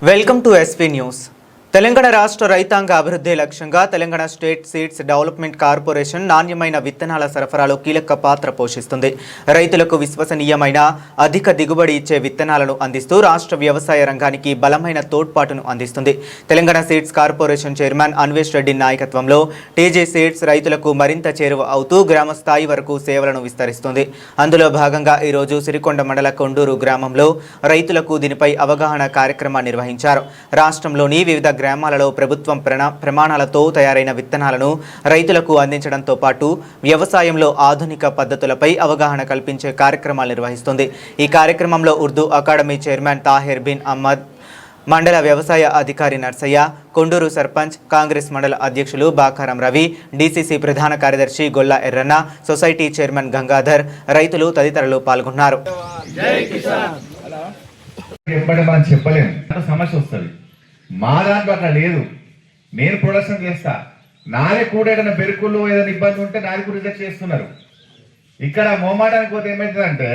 Welcome to SP news. Telangana రాష్ట్ర రైతాంగ అభివృద్ధి లక్ష్యంగా Telangana state seeds development corporation నాణ్యమైన విత్తనాల సరఫరాలో కీలక పాత్ర పోషిస్తుంది. రైతులకు విశ్వసనీయమైన అధిక దిగుబడి ఇచ్చే విత్తనాలను అందిస్తూ రాష్ట్ర వ్యవసాయ రంగానికి బలమైన తోడ్పాటును అందిస్తుంది. Telangana seeds corporation chairman Anvesh Reddy నాయకత్వంలో టీజీ సీడ్స్ రైతులకు మరింత చేరువ అవుతూ గ్రామ స్థాయి వరకు సేవలను విస్తరిస్తుంది. అందులో భాగంగా ఈరోజు సిరికొండ మండల కొండూరు గ్రామంలో రైతులకు దీనిపై అవగాహన కార్యక్రమాన్ని నిర్వహించారు. రాష్ట్రంలోని వివిధ గ్రామాలలో ప్రభుత్వం ప్రమాణాలతో తయారైన విత్తనాలను రైతులకు అందించడంతో పాటు వ్యవసాయంలో ఆధునిక పద్ధతులపై అవగాహన కల్పించే కార్యక్రమాలు నిర్వహిస్తుంది. ఈ కార్యక్రమంలో ఉర్దూ అకాడమీ చైర్మన్ తాహిర్ బిన్ అహ్మద్, మండల వ్యవసాయ అధికారి నర్సయ్య, కొండూరు సర్పంచ్, కాంగ్రెస్ మండల అధ్యక్షులు బాకారం రవి, డీసీసీ ప్రధాన కార్యదర్శి గొల్ల ఎర్రన్న, సొసైటీ చైర్మన్ గంగాధర్, రైతులు తదితరులు పాల్గొన్నారు. మా దాంట్లో అట్లా లేదు. నేను ప్రొడక్షన్ చేస్తా, నాదే కూడా ఏదైనా బెరుకులు ఏదైనా ఇబ్బంది ఉంటే నాది కూడా రిజెక్ట్ చేస్తున్నారు. ఇక్కడ మోమాటానికి పోతే ఏమవుతుందంటే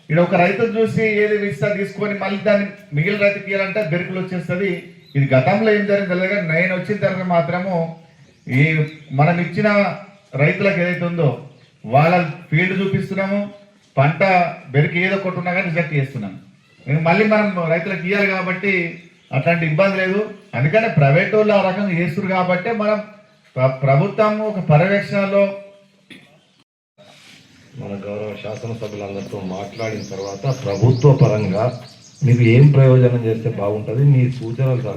ఇక్కడ ఒక రైతును చూసి ఏది ఇస్తా తీసుకొని మళ్ళీ దాన్ని మిగిలిన రైతుకి ఇవ్వాలంటే బెరుకులు వచ్చేస్తుంది. ఇది గతంలో ఏం జరిగింది కానీ నేను వచ్చిన తర్వాత మాత్రము ఈ మనం ఇచ్చిన రైతులకు ఏదైతే ఉందో వాళ్ళ ఫీల్డ్ చూపిస్తున్నాము, పంట బెరుకు ఏదో ఒకటి ఉన్నా కానీ రిజెక్ట్ చేస్తున్నాము. మళ్ళీ మనం రైతులకు ఇవ్వాలి కాబట్టి అట్లాంటి ఇబ్బంది లేదు. అందుకనే ప్రైవేట్ వాళ్ళు ఆ రకంగా చేస్తున్నారు కాబట్టి మనం ప్రభుత్వం ఒక పర్యవేక్షణలో మన గౌరవ శాసనసభ్యులందరితో మాట్లాడిన తర్వాత ప్రభుత్వ పరంగా మీకు ఏం ప్రయోజనం చేస్తే బాగుంటుంది మీ సూచనలు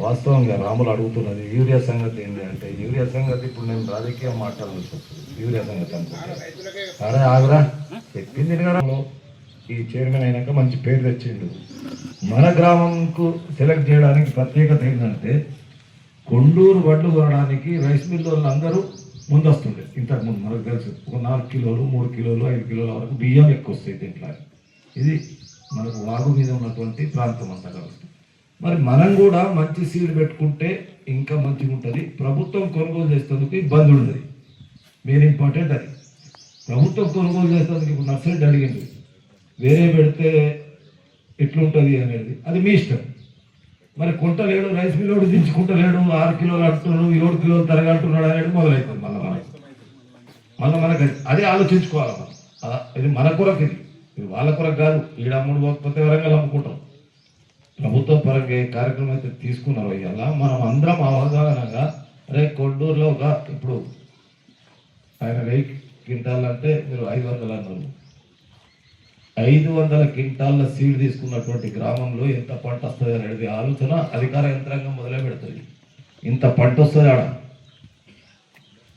వాస్తవంగా రాములు అడుగుతున్నది యూరియా సంగతి ఏంటి అంటే యూరియా సంగతి ఇప్పుడు నేను రాజకీయం మాట్లాడాల్సి వస్తుంది. యూరియా సంగతి అనుకుంటే సరే ఆగ్రా చెప్పింది ఈ చైర్మన్ అయినాక మంచి పేరు తెచ్చిండు. మన గ్రామంకు సెలెక్ట్ చేయడానికి ప్రత్యేకత ఏంటంటే కొండూరు వడ్లు కొనడానికి రైస్ మిల్ వాళ్ళు అందరూ ముందొస్తుండే. ఇంతకుముందు మనకు తెలుసు ఒక 4 కిలోలు 3 కిలోలు 5 కిలోల వరకు బియ్యం ఎక్కువ వస్తాయి దీంట్లో. ఇది మనకు వాగు మీద ఉన్నటువంటి ప్రాంతం అంతా కాబట్టి మరి మనం కూడా మంచి సీడ్ పెట్టుకుంటే ఇంకా మంచిగా ఉంటుంది. ప్రభుత్వం కొనుగోలు చేసేందుకు ఇబ్బంది ఉండదు. మెయిన్ ఇంపార్టెంట్ అది. ప్రభుత్వం కొనుగోలు చేసేందుకు ఇప్పుడు నర్సరీ అడిగింది వేరే పెడితే ఎట్లుంటుంది అనేది అది మీ ఇష్టం. మరి కొంటలేడు, రైస్ మిల్లోడు దించుకుంటలేడు, 6 కిలోలు అంటున్నాడు, 7 కిలోలు తరగంటున్నాడు అనేది మొదలవుతుంది. మళ్ళీ మనకి అదే ఆలోచించుకోవాలి. ఇది మన కొరకు, ఇది వాళ్ళ కొరకు కాదు. ఈడ అమ్ముడు పోకపోతే వరంగల్ అమ్ముకుంటాం. ప్రభుత్వ పరంగా ఏ కార్యక్రమం అయితే తీసుకున్నారో ఇవాళ మనం అందరం అవగాహనగా అరే కొండూరులో ఒక ఇప్పుడు ఆయన 1000 క్వింటాలు అంటే మీరు 500 అన్నారు. 500 క్వింటాళ్ళ సీడ్ తీసుకున్నటువంటి గ్రామంలో ఎంత పంట వస్తుంది అనేది ఆలోచన అధికార యంత్రాంగం మొదలే పెడుతుంది. ఇంత పంట వస్తుంది ఆడ,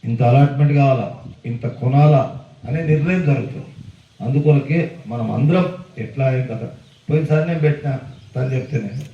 ఇంత అలాట్మెంట్ కావాలా, ఇంత కొనాలా అనే నిర్ణయం జరుగుతుంది. అందుకొరకే మనం అందరం ఎట్లా కదా పోయినసారి నేను పెట్టినా తను చెప్తే నేను